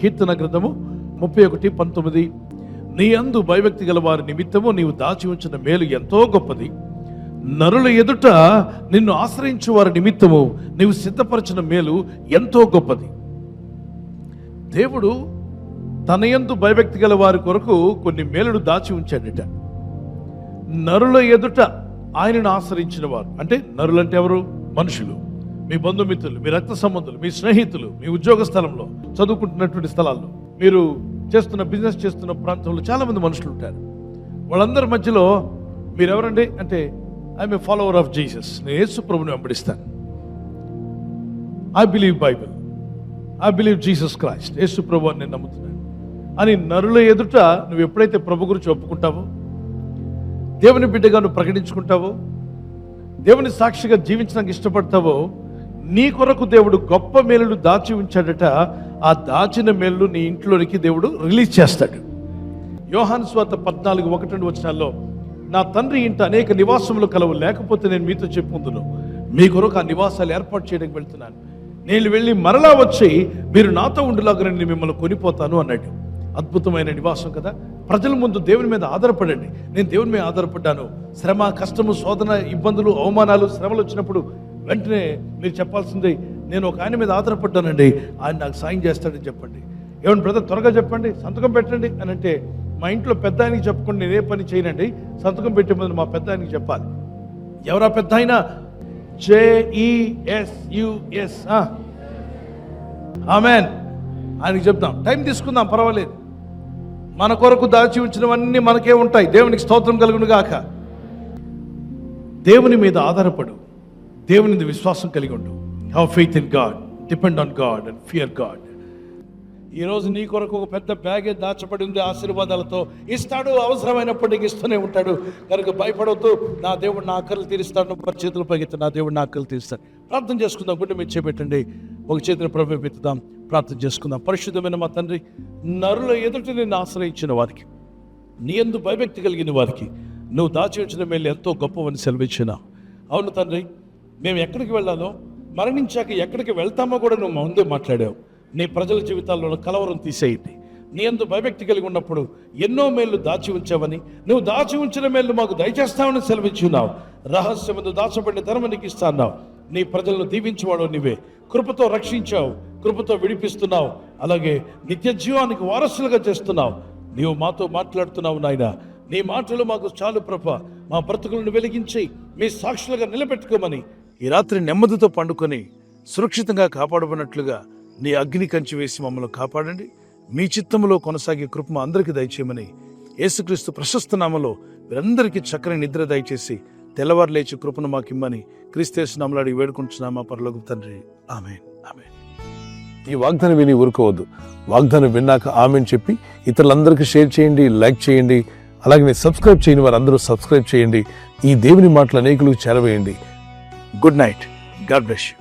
కీర్తన గ్రంథము 31:19, నీ యందు భయభక్తి గల వారి నిమిత్తము నీవు దాచి ఉంచిన మేలు ఎంతో గొప్పది, నరుల ఎదుట నిన్ను ఆశ్రయించు వారి నిమిత్తము నీవు సిద్ధపరిచిన మేలు ఎంతో గొప్పది. దేవుడు తన యందు భయభక్తి గల వారి కొరకు కొన్ని మేలును దాచి ఉంచాడట. నరుల ఎదుట ఆయనను ఆశ్రయించిన వారు అంటే నరులంటే ఎవరు? మనుషులు, మీ బంధుమిత్రులు, మీ రక్త సంబంధులు, మీ స్నేహితులు, మీ ఉద్యోగ స్థలంలో, చదువుకుంటున్నటువంటి స్థలాల్లో, మీరు చేస్తున్న బిజినెస్ చేస్తున్న ప్రాంతంలో చాలా మంది మనుషులు ఉంటారు. వాళ్ళందరి మధ్యలో మీరెవరండి అంటే I'm a follower of Jesus, నేను యేసు ప్రభుని వెంబడిస్తాను, I believe Bible, I believe Jesus Christ, యేసు ప్రభు అని నేను నమ్ముతున్నాను అని నరుల ఎదుట నువ్వు ఎప్పుడైతే ప్రభు గురించి ఒప్పుకుంటావో, దేవుని బిడ్డగా నువ్వు ప్రకటించుకుంటావో, దేవుని సాక్షిగా జీవించడానికి ఇష్టపడతావో, నీ కొరకు దేవుడు గొప్ప మేలును దాచి ఉంచాడట. ఆ దాచిన మేలు నీ ఇంట్లోనికి దేవుడు రిలీజ్ చేస్తాడు. యోహాను సువార్త 14:1-2 నా తండ్రి ఇంట అనేక నివాసములు కలవు, లేకపోతే నేను మీతో చెప్పుకుందును, మీ కొరకు ఆ నివాసాలు ఏర్పాటు చేయడానికి వెళ్తున్నాను, నేను వెళ్ళి మరలా వచ్చి మీరు నాతో ఉండులాగా నేను మిమ్మల్ని కొనిపోతాను అన్నాడు. అద్భుతమైన నివాసం కదా. ప్రజల ముందు దేవుని మీద ఆధారపడండి. నేను దేవుని మీద ఆధారపడ్డాను. శ్రమ, కష్టము, శోధన, ఇబ్బందులు, అవమానాలు, శ్రమలు వచ్చినప్పుడు వెంటనే మీరు చెప్పాల్సింది, నేను ఒక ఆయన మీద ఆధారపడ్డానండి, ఆయన నాకు సాయం చేస్తాడని చెప్పండి. ఏమన్నా బ్రదర్ త్వరగా చెప్పండి, సంతకం పెట్టండి అని అంటే, మా ఇంట్లో పెద్ద ఆయనకి చెప్పకుండా నేను ఏ పని చేయనండి, సంతకం పెట్టే ముందు మా పెద్ద ఆయనకి చెప్పాలి. ఎవరా పెద్ద ఆయన? JESUS. ఆమెన్. ఆయనకి చెప్తాం, టైం తీసుకుందాం, పర్వాలేదు. మన కొరకు దాచి ఉంచినవన్నీ మనకే ఉంటాయి. దేవునికి స్తోత్రం కలుగును గాక. దేవుని మీద ఆధారపడు, దేవుని మీద విశ్వాసం కలిగి ఉండు. Have faith in God, depend on God and fear God. ఈరోజు నీ కొరకు ఒక పెద్ద బ్యాగే దాచబడి ఉంది, ఆశీర్వాదాలతో ఇస్తాడు, అవసరమైనప్పటికీ ఇస్తూనే ఉంటాడు. కనుక భయపడవద్దు. నా దేవుడు నా ఆకలి తీరుస్తాడు. చేతులు పైకెత్తి, నా దేవుడు నా ఆకలి తీరుస్తాడు. ప్రార్థన చేసుకుందాం. గుండె మీద చేపెట్టండి, ఒక చేతిని ప్రభు పెట్టుదాం, ప్రార్థన చేసుకుందాం. పరిశుద్ధమైన మా తండ్రి, నరుల ఎదుట నిన్ను ఆశ్రయించిన వారికి, నీ యందు భయభక్తి కలిగిన వారికి నువ్వు దాచి ఉంచిన మేలు ఎంతో గొప్పవని సెలవిచ్చిన. అవును తండ్రి, మేము ఎక్కడికి వెళ్ళాలో, మరణించాక ఎక్కడికి వెళ్తామో కూడా నువ్వు ముందే మాట్లాడావు. నీ ప్రజల జీవితాల్లో కలవరం తీసేయండి. నీ యందు భయభక్తి కలిగి ఉన్నప్పుడు ఎన్నో మేళ్ళు దాచి ఉంచావని, నువ్వు దాచి ఉంచిన మేళ్ళు మాకు దయచేస్తావని సెలవిచ్చున్నావు. రహస్యమందు దాచబడిన ధర్మ నీకు ఇస్తాన్నావు. నీ ప్రజలను దీవించేవాడు నీవే. కృపతో రక్షించావు, కృపతో విడిపిస్తున్నావు, అలాగే నిత్య జీవానికి వారసులుగా చేస్తున్నావు. నీవు మాతో మాట్లాడుతున్నావు నాయన. నీ మాటలు మాకు చాలు ప్రభా. మా బ్రతుకులను వెలిగించి మీ సాక్షులుగా నిలబెట్టుకోమని, ఈ రాత్రి నెమ్మదితో పండుకొని సురక్షితంగా కాపాడబడినట్లుగా నీ అగ్ని కంచి వేసి మమ్మల్ని కాపాడండి. మీ చిత్తములో కొనసాగే కృప మా అందరికీ దయచేయమని, యేసుక్రీస్తు ప్రశస్త నామములో వీరందరికీ చక్కని నిద్ర దయచేసి తెల్లవారు లేచి కృపను మాకిమ్మని క్రీస్తు నామములో వేడుకుంటున్నామా పరలోక తండ్రి. ఆమేన్, ఆమేన్. ఈ వాగ్దానం విని ఊరుకోవద్దు. వాగ్దానం విన్నాక ఆమేన్ చెప్పి ఇతరులందరికీ షేర్ చేయండి, లైక్ చేయండి. అలాగే సబ్స్క్రైబ్ చేయని వారందరూ సబ్స్క్రైబ్ చేయండి. ఈ దేవుని మాటలు అనేకులకు చేరవేయండి. Good night. God bless you.